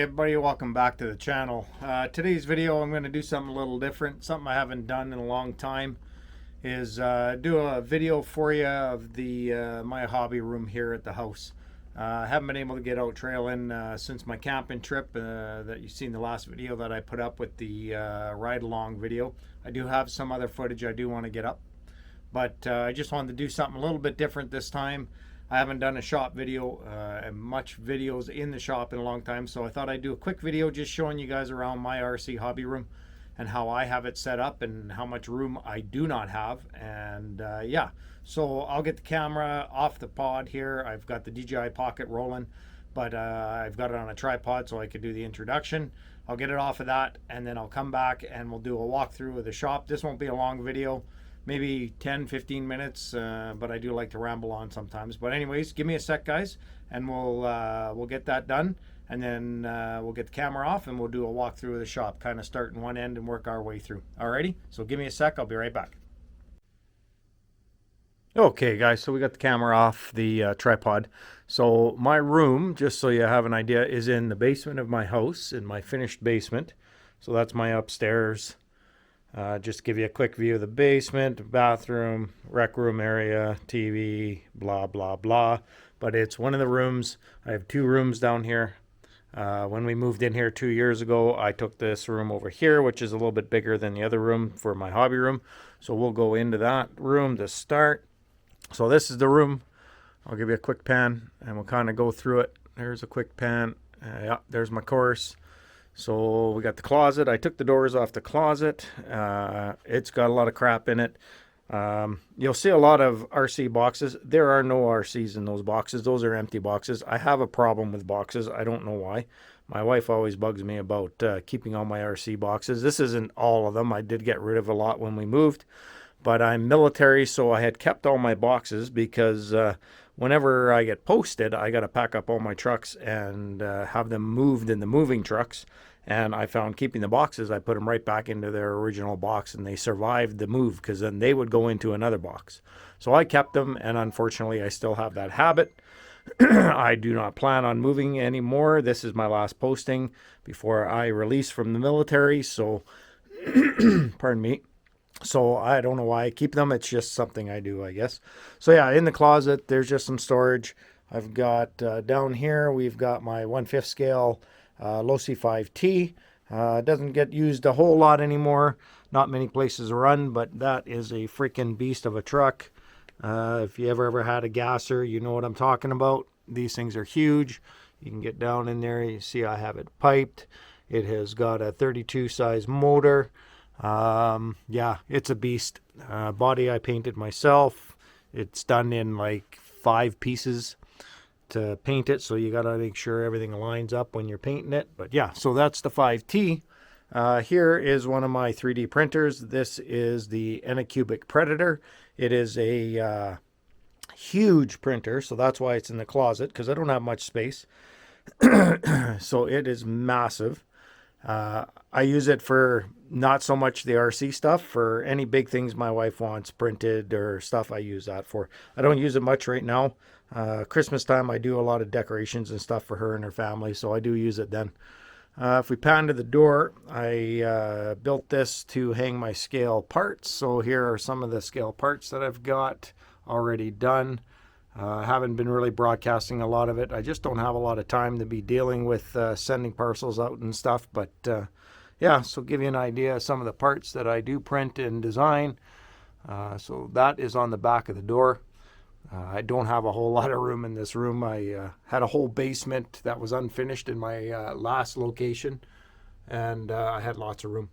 everybody, welcome back to the channel. Today's video I'm going to do something a little different, something I haven't done in a long time, is do a video for you of the my hobby room here at the house. I haven't been able to get out trailing since my camping trip that you've seen the last video that I put up with the ride along video. I do have some other footage I do want to get up, but I just wanted to do something a little bit different this time. I haven't done a shop video and much videos in the shop in a long time, so I thought I'd do a quick video just showing you guys around my RC hobby room and how I have it set up and how much room I do not have. And yeah, so I'll get the camera off the pod here. I've got the DJI Pocket rolling, but I've got it on a tripod so I could do the introduction. I'll get it off of that and then I'll come back and we'll do a walkthrough of the shop. This won't be a long video, maybe 10-15 minutes, but I do like to ramble on sometimes. But anyways, give me a sec, guys, and we'll get that done, and then we'll get the camera off and we'll do a walkthrough of the shop, kind of start in one end and work our way through. Alrighty, so give me a sec, I'll be right back. Okay guys, so we got the camera off the tripod. So my room, just so you have an idea, is in the basement of my house, in my finished basement. So that's my upstairs. Just to give you a quick view of the basement, bathroom, rec room area, TV, blah, blah, blah. But it's one of the rooms. I have two rooms down here. When we moved in here 2 years ago, I took this room over here, which is a little bit bigger than the other room for my hobby room. So we'll go into that room to start. So this is the room. I'll give you a quick pan and we'll kind of go through it. There's a quick pan. Yeah, there's my course. So we got the closet. I took the doors off the closet. It's got a lot of crap in it. You'll see a lot of RC boxes. There are no RCs in those boxes. Those are empty boxes. I have a problem with boxes. I don't know why. My wife always bugs me about keeping all my RC boxes. This isn't all of them. I did get rid of a lot when we moved. But I'm military, so I had kept all my boxes because whenever I get posted, I got to pack up all my trucks and have them moved in the moving trucks. And I found keeping the boxes, I put them right back into their original box and they survived the move because then they would go into another box. So I kept them, and unfortunately I still have that habit. I do not plan on moving anymore. This is my last posting before I release from the military. So, pardon me. So I don't know why I keep them. It's just something I do, I guess. So yeah, in the closet, there's just some storage. I've got down here, we've got my 1/5 scale Losi 5T. Doesn't get used a whole lot anymore. Not many places to run, but that is a freaking beast of a truck. If you ever had a gasser, you know what I'm talking about. These things are huge. You can get down in there. You see I have it piped. It has got a 32 size motor. Yeah, it's a beast. Body I painted myself. It's done in like 5 pieces to paint it, so you gotta make sure everything lines up when you're painting it. But yeah, so that's the 5T. Here is one of my 3D printers. This is the Anycubic Predator. It is a huge printer, so that's why it's in the closet, because I don't have much space. So it is massive. I use it for not so much the RC stuff. For any big things my wife wants printed or stuff, I use that for. I don't use it much right now. Christmas time, I do a lot of decorations and stuff for her and her family, so I do use it then. If we pan to the door, I built this to hang my scale parts. So here are some of the scale parts that I've got already done. I haven't been really broadcasting a lot of it. I just don't have a lot of time to be dealing with sending parcels out and stuff. But yeah, so give you an idea of some of the parts that I do print and design. So that is on the back of the door. I don't have a whole lot of room in this room. I had a whole basement that was unfinished in my last location, and I had lots of room.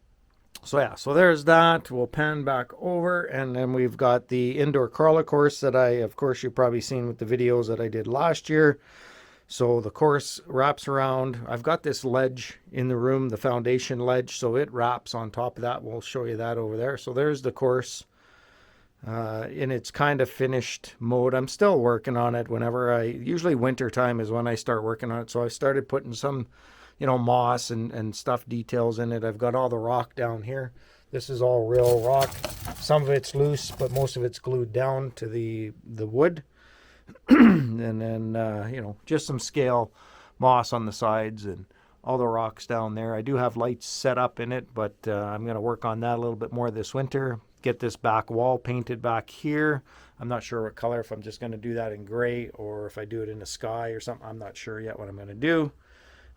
So yeah, so there's that. We'll pan back over, and then we've got the indoor crawler course that of course, you've probably seen with the videos that I did last year. So the course wraps around. I've got this ledge in the room, the foundation ledge, so it wraps on top of that. We'll show you that over there. So there's the course in its kind of finished mode. I'm still working on it. Usually winter time is when I start working on it. So I started putting some, moss and stuff details in it. I've got all the rock down here. This is all real rock. Some of it's loose, but most of it's glued down to the wood. And then, just some scale moss on the sides and all the rocks down there. I do have lights set up in it, but I'm going to work on that a little bit more this winter. Get this back wall painted back here. I'm not sure what color, if I'm just going to do that in gray or if I do it in the sky or something. I'm not sure yet what I'm going to do.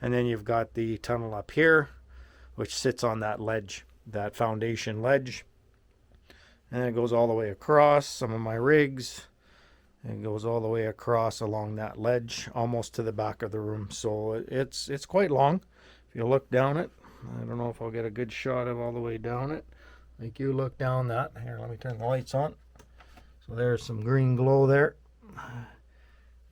And then you've got the tunnel up here, which sits on that ledge, that foundation ledge. And it goes all the way across some of my rigs. And it goes all the way across along that ledge, almost to the back of the room. So it's quite long. If you look down it, I don't know if I'll get a good shot of all the way down it. Like you look down that. Here, let me turn the lights on. So there's some green glow there.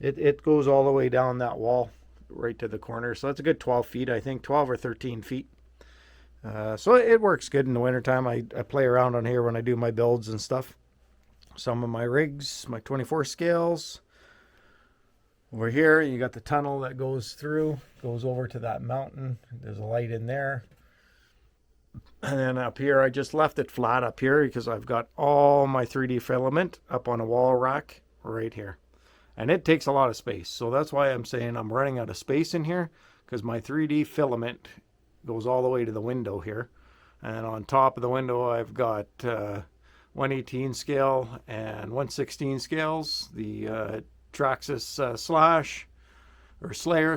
It goes all the way down that wall, right to the corner. So that's a good 12 feet, I think, 12 or 13 feet. So it works good in the wintertime. I play around on here when I do my builds and stuff. Some of my rigs, my 24 scales. Over here, you got the tunnel that goes through, goes over to that mountain. There's a light in there. And then up here, I just left it flat up here because I've got all my 3D filament up on a wall rack right here. And it takes a lot of space. So that's why I'm saying I'm running out of space in here, because my 3D filament goes all the way to the window here. And on top of the window, I've got 118 scale and 116 scales. The Traxxas Slayer,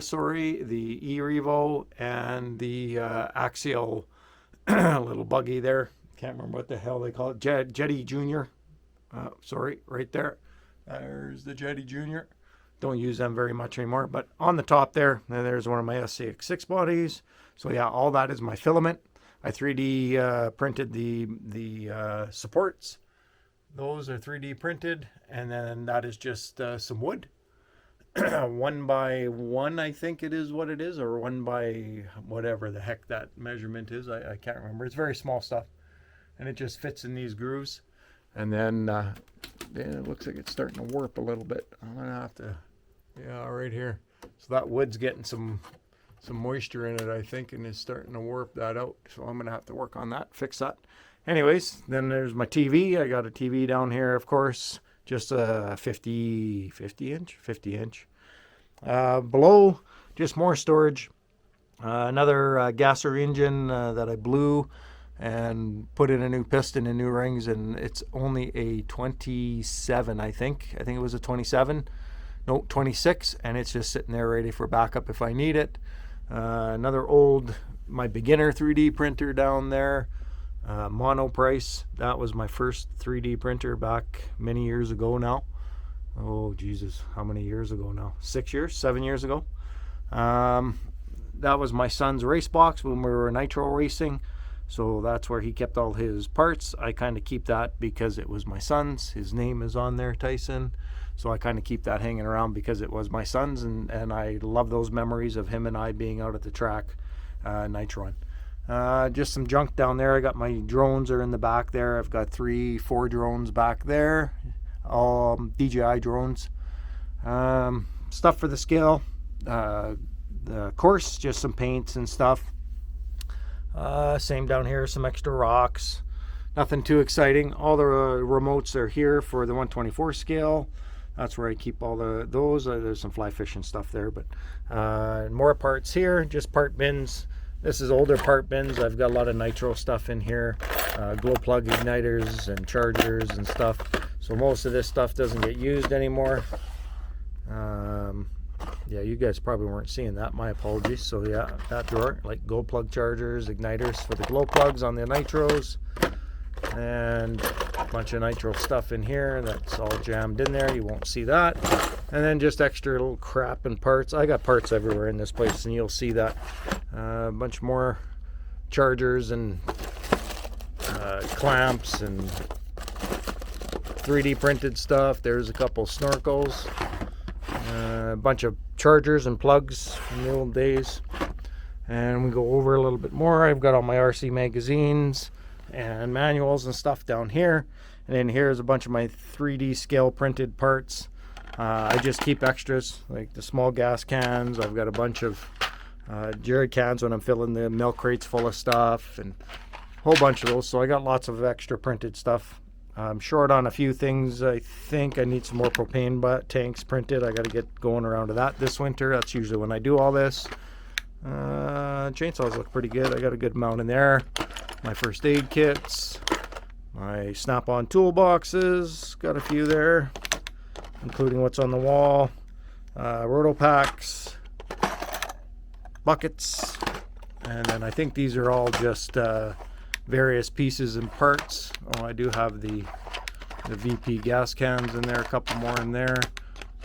the E-Revo, and the Axial little buggy there. Can't remember what the hell they call it. Jetty Junior. Sorry, right there. There's the Jetty Junior. Don't use them very much anymore. But on the top there, there's one of my SCX6 bodies. So yeah, all that is my filament. I 3D printed the supports. Those are 3D printed. And then that is just some wood. 1 by 1, I think it is what it is, or 1 by whatever the heck that measurement is. I can't remember. It's very small stuff, and it just fits in these grooves. And then it looks like it's starting to warp a little bit. I'm gonna have to, yeah, right here. So that wood's getting some moisture in it, I think, and is starting to warp that out. So I'm gonna have to work on that, fix that. Anyways, then there's my TV. I got a TV down here, of course. Just a 50 inch. Below, just more storage. Another gasser engine that I blew and put in a new piston and new rings, and it's only a 27, I think. I think it was a 27. No, 26, and it's just sitting there ready for backup if I need it. Another my beginner 3D printer down there. Monoprice. That was my first 3D printer back many years ago now. Oh Jesus, how many years ago now? 6 years, 7 years ago. That was my son's race box when we were nitro racing. So that's where he kept all his parts. I kind of keep that because it was my son's. His name is on there, Tyson. So I kind of keep that hanging around because it was my son's, and I love those memories of him and I being out at the track nitroing. Just some junk down there. I got my drones are in the back there. I've got 3-4 drones back there, all DJI drones. Stuff for the scale, the course, just some paints and stuff. Same down here, some extra rocks. Nothing too exciting. All the remotes are here for the 124 scale. That's where I keep all those. There's some fly fishing stuff there, but more parts here, just part bins. This is older part bins. I've got a lot of nitro stuff in here, glow plug igniters and chargers and stuff. So most of this stuff doesn't get used anymore. Yeah, you guys probably weren't seeing that. My apologies. So yeah, that drawer, like glow plug chargers, igniters for the glow plugs on the nitros, and a bunch of nitro stuff in here that's all jammed in there. You won't see that. And then just extra little crap and parts. I got parts everywhere in this place, and you'll see that. A bunch more chargers and clamps and 3D printed stuff. There's a couple snorkels, a bunch of chargers and plugs from the old days. And we go over a little bit more. I've got all my RC magazines and manuals and stuff down here. And then here's a bunch of my 3D scale printed parts. I just keep extras, like the small gas cans. I've got a bunch of jerry cans when I'm filling the milk crates full of stuff, and a whole bunch of those. So I got lots of extra printed stuff. I'm short on a few things. I think I need some more propane tanks printed. I got to get going around to that this winter. That's usually when I do all this. Chainsaws look pretty good. I got a good amount in there. My first aid kits, my snap-on toolboxes, got a few there, including what's on the wall, roto packs, buckets, and then I think these are all just various pieces and parts. Oh, I do have the VP gas cans in there, a couple more in there,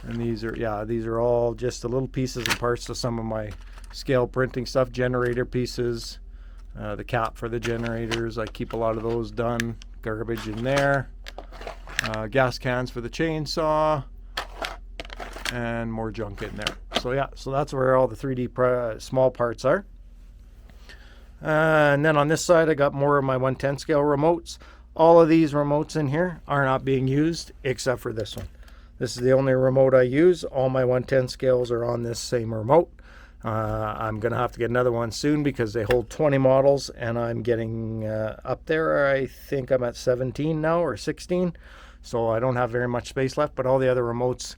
and these are all just the little pieces and parts to some of my scale printing stuff, generator pieces, the cap for the generators. I keep a lot of those done. Garbage in there, gas cans for the chainsaw, and more junk in there. So yeah, so that's where all the 3D small parts are. And then on this side, I got more of my 110 scale remotes. All of these remotes in here are not being used except for this one. This is the only remote I use. All my 110 scales are on this same remote. I'm going to have to get another one soon because they hold 20 models, and I'm getting up there. I think I'm at 17 now, or 16. So I don't have very much space left, but all the other remotes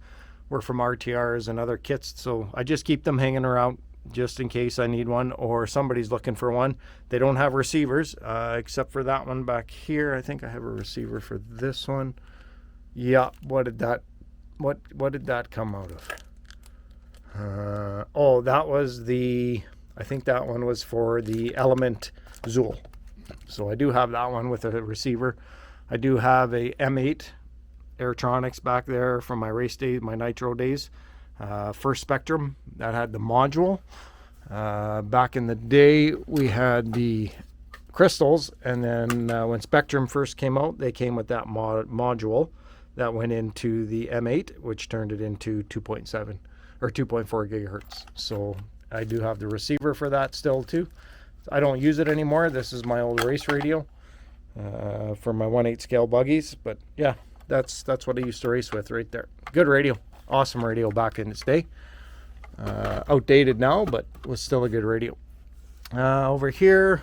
were from RTRs and other kits. So I just keep them hanging around just in case I need one or somebody's looking for one. They don't have receivers except for that one back here. I think I have a receiver for this one. Yeah, what did that come out of? Oh, that was I think that one was for the Element Zool. So I do have that one with a receiver. I do have a M8 Airtronics back there from my race days, my Nitro days. First Spectrum, that had the module. Back in the day, we had the crystals, and then when Spectrum first came out, they came with that module that went into the M8, which turned it into 2.7 or 2.4 gigahertz. So I do have the receiver for that still too. I don't use it anymore. This is my old race radio for my 1/8 scale buggies. But yeah, that's what I used to race with right there. Good radio. Awesome radio back in its day. Outdated now, but was still a good radio. Over here,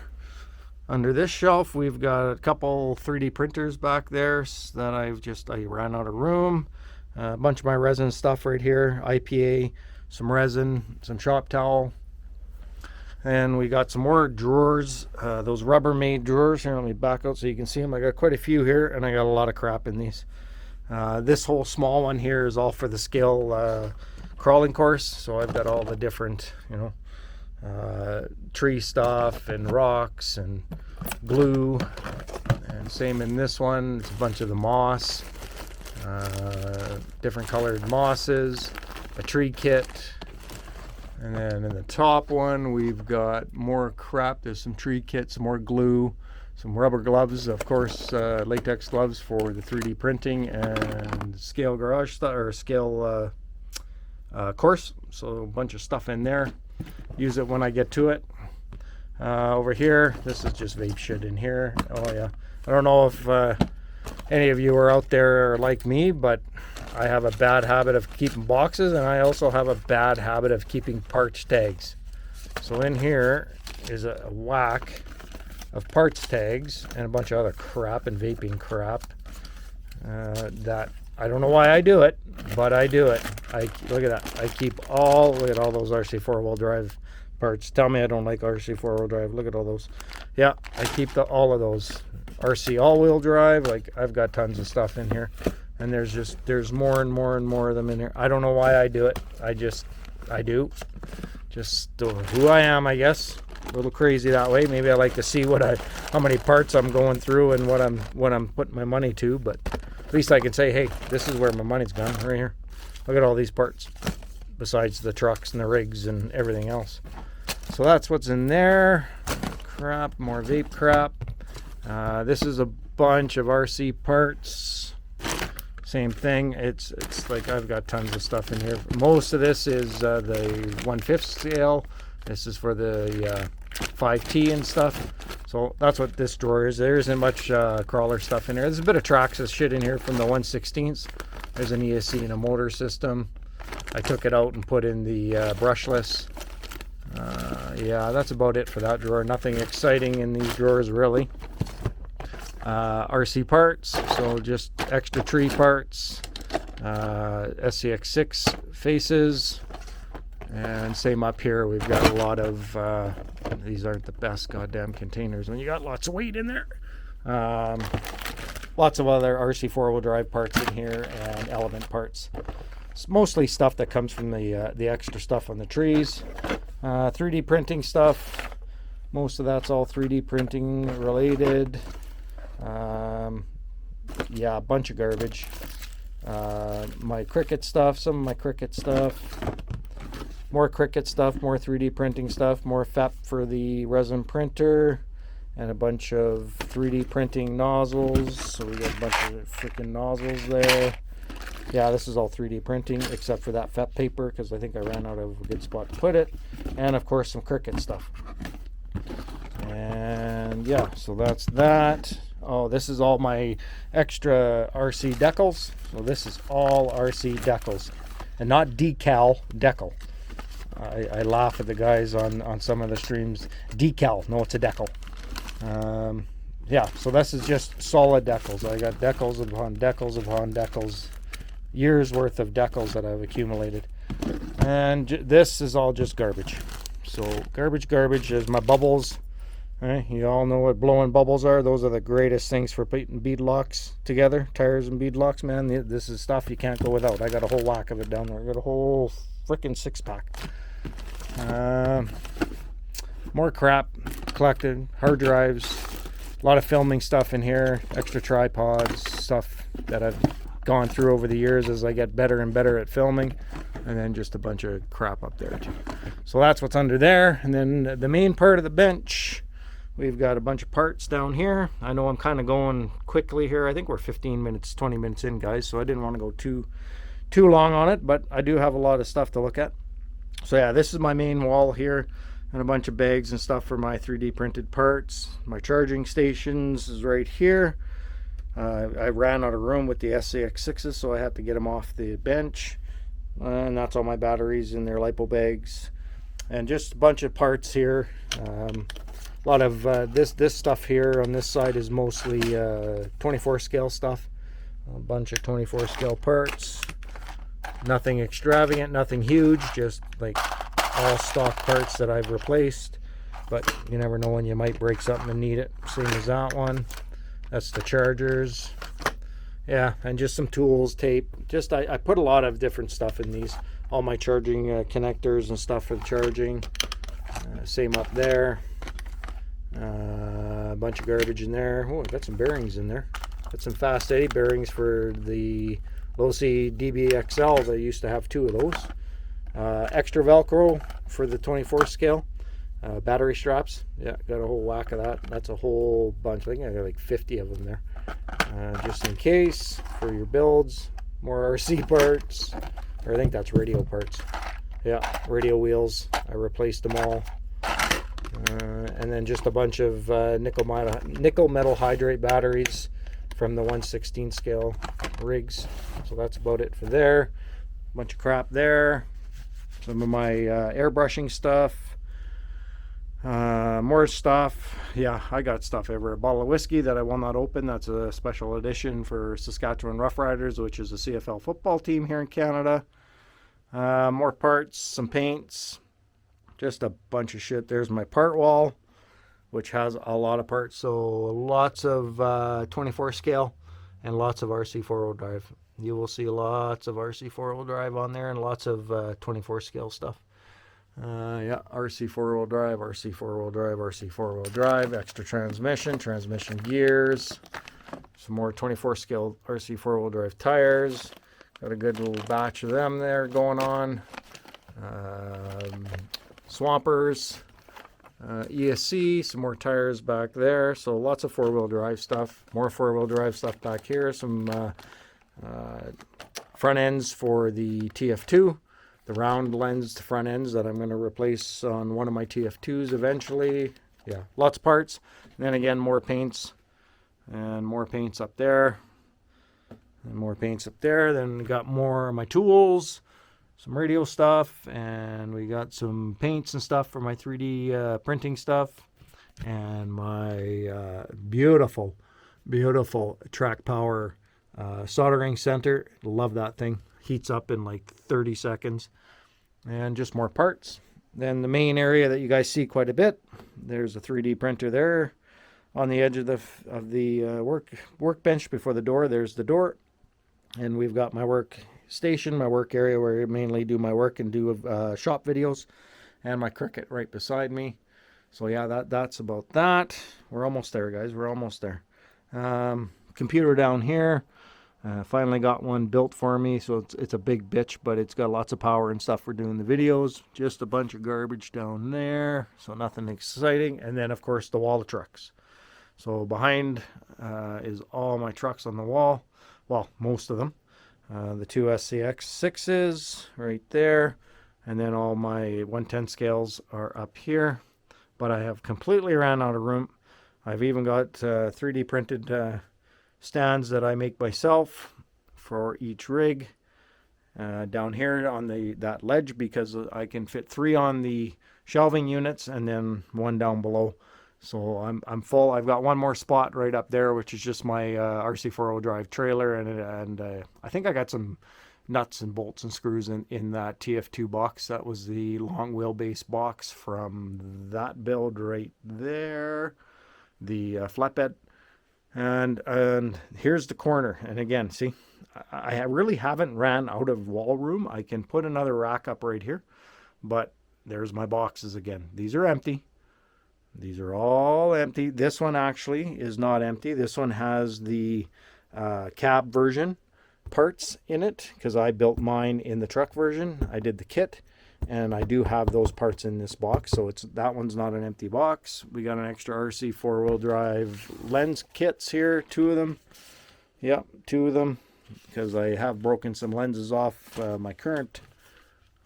under this shelf, we've got a couple 3D printers back there that I ran out of room. A bunch of my resin stuff right here, IPA, some resin, some shop towel. And we got some more drawers, those Rubbermaid drawers. Here, let me back out so you can see them. I got quite a few here, and I got a lot of crap in these. This whole small one here is all for the scale crawling course. So I've got all the different, tree stuff and rocks and glue. And same in this one. It's a bunch of the moss, different colored mosses, a tree kit. And then in the top one, we've got more crap. There's some tree kits, some more glue, some rubber gloves, of course, latex gloves for the 3D printing, and scale garage stuff, or scale course. So a bunch of stuff in there. Use it when I get to it. Over here, this is just vape shit in here. Oh yeah, I don't know if any of you are out there like me, but I have a bad habit of keeping boxes, and I also have a bad habit of keeping parts tags. So in here is a whack of parts tags and a bunch of other crap and vaping crap that I don't know why I do it, but I do it. Look at that. I keep look at all those RC four-wheel drive parts. Tell me I don't like RC four-wheel drive. Look at all those. Yeah, I keep all of those. RC all-wheel drive, like I've got tons of stuff in here. And there's more and more and more of them in here. I don't know why I do it. I do. Just who I am, I guess. A little crazy that way. Maybe I like to see how many parts I'm going through and what I'm putting my money to. But at least I can say, hey, this is where my money's gone, right here. Look at all these parts, besides the trucks and the rigs and everything else. So that's what's in there. Crap, more vape crap. This is a bunch of RC parts. Same thing. It's like I've got tons of stuff in here. Most of this is the 1/5 scale. This is for the 5T and stuff. So that's what this drawer is. There isn't much crawler stuff in here. There's a bit of Traxxas shit in here from the 1/16. There's an ESC and a motor system. I took it out and put in the brushless. Yeah, that's about it for that drawer. Nothing exciting in these drawers really. RC parts, so just extra tree parts, SCX6 faces, And same up here, we've got a lot of, these aren't the best goddamn containers when you got lots of weight in there. Lots of other RC four-wheel drive parts in here and element parts. It's mostly stuff that comes from the extra stuff on the trees. 3D printing stuff. Most of that's all 3D printing related. Yeah, a bunch of garbage. My Cricut stuff, some of my Cricut stuff. More Cricut stuff, more 3D printing stuff, more FEP for the resin printer, and a bunch of 3D printing nozzles. So we got a bunch of freaking nozzles there. Yeah, this is all 3D printing except for that FEP paper because I think I ran out of a good spot to put it. And of course some Cricut stuff. And yeah, so that's that. Oh, this is all my extra RC decals. So this is all RC decals and not decal, decal. I laugh at the guys on some of the streams. Decal, no, it's a decal. Yeah, so this is just solid decals. I got decals upon decals upon decals, years worth of decals that I've accumulated. And this is all just garbage. So garbage. There's my bubbles. Right, you all know what blowing bubbles are. Those are the greatest things for putting bead locks together, tires and bead locks, man. This is stuff you can't go without. I got a whole whack of it down there. I got a whole freaking 6-pack. More crap collected, hard drives, a lot of filming stuff in here, extra tripods, stuff that I've gone through over the years as I get better and better at filming, and then just a bunch of crap up there too. So that's what's under there. And then the main part of the bench, we've got a bunch of parts down here. I know I'm kind of going quickly here. I think we're 15 minutes, 20 minutes in, guys, so I didn't want to go too long on it, but I do have a lot of stuff to look at. So yeah, this is my main wall here, and a bunch of bags and stuff for my 3D printed parts. My charging stations is right here. I ran out of room with the SCX6s, so I had to get them off the bench. And that's all my batteries in their lipo bags. And just a bunch of parts here. A lot of this stuff here on this side is mostly 24 scale stuff. A bunch of 24 scale parts. Nothing extravagant, nothing huge, just like all stock parts that I've replaced. But you never know when you might break something and need it. Same as that one. That's the chargers. Yeah, and just some tools, tape. Just I put a lot of different stuff in these. All my charging connectors and stuff for the charging. Same up there. A bunch of garbage in there. Oh, I got some bearings in there. Got some fast eddy bearings for the Losi DBXL. I used to have 2 of those. Extra Velcro for the 24 scale. Battery straps. Yeah, got a whole whack of that. That's a whole bunch. I think I got like 50 of them there. Just in case for your builds. More RC parts. Or I think that's radio parts. Yeah, radio wheels. I replaced them all. And then just a bunch of nickel metal hydrate batteries from the 1/16 scale rigs. So that's about it for there. Bunch of crap there. Some of my airbrushing stuff. More stuff. Yeah, I got stuff everywhere. A bottle of whiskey that I will not open. That's a special edition for Saskatchewan Roughriders, which is a CFL football team here in Canada. More parts, some paints. Just a bunch of shit. There's my part wall, which has a lot of parts. So lots of 24 scale and lots of RC four-wheel drive. You will see lots of RC four-wheel drive on there and lots of 24 scale stuff. Yeah, RC four-wheel drive, RC four-wheel drive, RC four-wheel drive, extra transmission gears, some more 24 scale RC four-wheel drive tires. Got a good little batch of them there going on. Swampers, ESC, some more tires back there. So lots of four-wheel drive stuff. More four-wheel drive stuff back here. Some front ends for the TF2. The round lensed front ends that I'm going to replace on one of my TF2s eventually. Yeah, lots of parts. And then again, more paints. And more paints up there. And more paints up there. Then we got more of my tools. Some radio stuff, and we got some paints and stuff for my 3D printing stuff, and my beautiful Track Power soldering center. Love that thing. Heats up in like 30 seconds. and just more parts. Then the main area that you guys see quite a bit, there's a 3D printer there on the edge of the workbench before the door. There's the door, and we've got my workstation, my work area where I mainly do my work and do shop videos, and my Cricut right beside me. So yeah, that's about that. We're almost there, guys. We're almost there. Computer down here. Finally got one built for me, so it's a big bitch, but it's got lots of power and stuff for doing the videos. Just a bunch of garbage down there, so nothing exciting. And then, of course, the wall of trucks. So behind is all my trucks on the wall. Well, most of them. The two SCX6s right there. And then all my 110 scales are up here. But I have completely ran out of room. I've even got 3D printed stands that I make myself for each rig down here on that ledge, because I can fit 3 on the shelving units and then 1 down below. So I'm full. I've got one more spot right up there, which is just my RC4 drive trailer, and I think I got some nuts and bolts and screws in that TF2 box. That was the long wheelbase box from that build right there, the flatbed. And here's the corner. And again, see, I really haven't ran out of wall room. I can put another rack up right here, but there's my boxes again. These are empty. These are all empty. This one actually is not empty. This one has the cab version parts in it, because I built mine in the truck version. I did the kit, and I do have those parts in this box, so that one's not an empty box. We got an extra RC 4-wheel drive lens kits here, 2 of them. Yep, 2 of them, because I have broken some lenses off my current.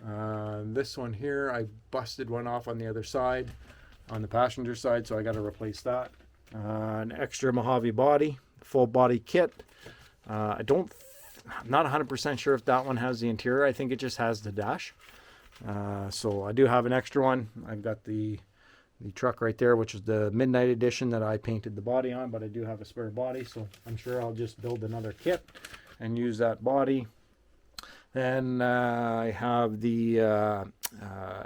This one here, I busted one off on the other side, on the passenger side, so I got to replace that. An extra Mojave body, full body kit. I'm not 100% sure if that one has the interior. I think it just has the dash. So I do have an extra one. I've got the truck right there, which is the Midnight Edition that I painted the body on, but I do have a spare body, so I'm sure I'll just build another kit and use that body. Then I have the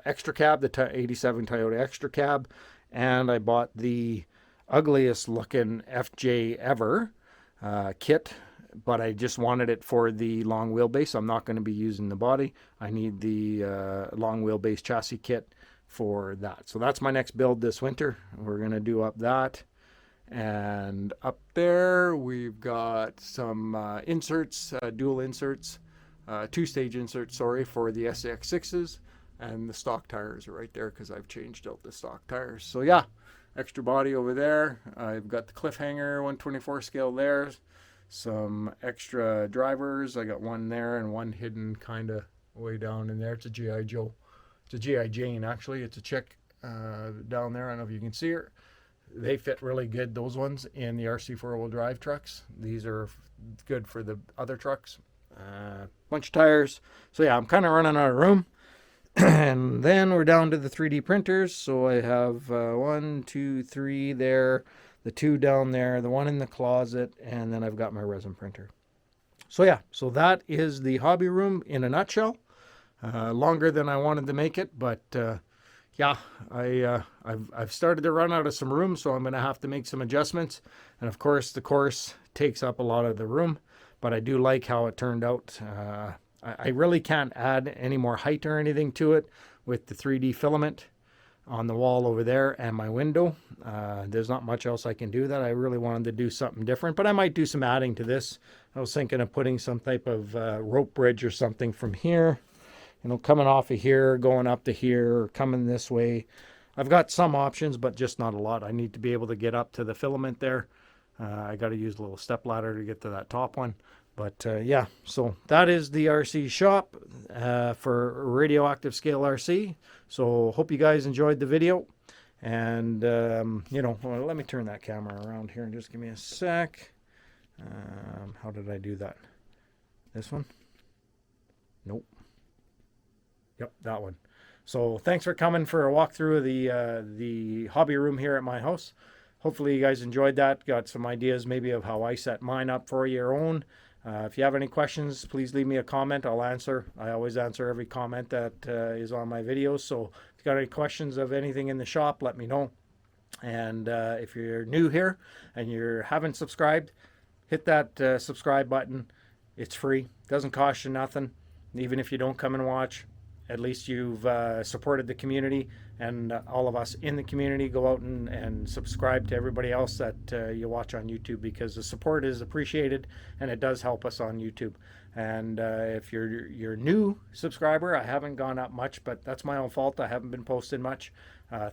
extra cab, the 87 Toyota extra cab, and I bought the ugliest looking FJ ever kit, but I just wanted it for the long wheelbase. I'm not going to be using the body. I need the long wheelbase chassis kit for that. So that's my next build this winter. We're going to do up that. And up there we've got some inserts, dual inserts, 2-stage inserts, sorry, for the SCX6s, and the stock tires are right there because I've changed out the stock tires. So yeah, extra body over there. I've got the cliffhanger 124 scale there. Some extra drivers. I got one there and one hidden kind of way down in there. It's a G.I. Joe. It's a G.I. Jane, actually. It's a chick down there. I don't know if you can see her. They fit really good, those ones, in the RC 4-wheel drive trucks. These are good for the other trucks. Bunch of tires. So yeah, I'm kind of running out of room. And then we're down to the 3D printers. So I have 1, 2, 3 there, the 2 down there, the 1 in the closet, and then I've got my resin printer. So yeah, so that is the hobby room in a nutshell. Longer than I wanted to make it, but yeah, I've started to run out of some room, so I'm going to have to make some adjustments. And of course, the course takes up a lot of the room, but I do like how it turned out. I really can't add any more height or anything to it with the 3D filament on the wall over there and my window. There's not much else I can do that. I really wanted to do something different, but I might do some adding to this. I was thinking of putting some type of rope bridge or something from here, you know, coming off of here, going up to here, or coming this way. I've got some options, but just not a lot. I need to be able to get up to the filament there. I got to use a little step ladder to get to that top one. But yeah, so that is the RC shop for Radioactive Scale RC. So hope you guys enjoyed the video. And, you know, well, let me turn that camera around here and just give me a sec. How did I do that? This one? Nope. Yep, that one. So thanks for coming for a walkthrough of the hobby room here at my house. Hopefully you guys enjoyed that. Got some ideas maybe of how I set mine up for your own. If you have any questions, please leave me a comment. I'll answer. I always answer every comment that is on my videos. So if you got any questions of anything in the shop, let me know. And if you're new here and you haven't subscribed, hit that subscribe button. It's free. Doesn't cost you nothing. Even if you don't come and watch, at least you've supported the community, and all of us in the community. Go out and subscribe to everybody else that you watch on YouTube, because the support is appreciated and it does help us on YouTube. And if you're new subscriber, I haven't gone up much, but that's my own fault. I haven't been posting much.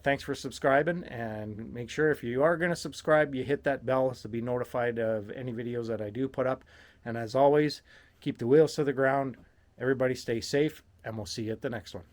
Thanks for subscribing, and make sure if you are going to subscribe, you hit that bell to be notified of any videos that I do put up. And as always, keep the wheels to the ground. Everybody stay safe, and we'll see you at the next one.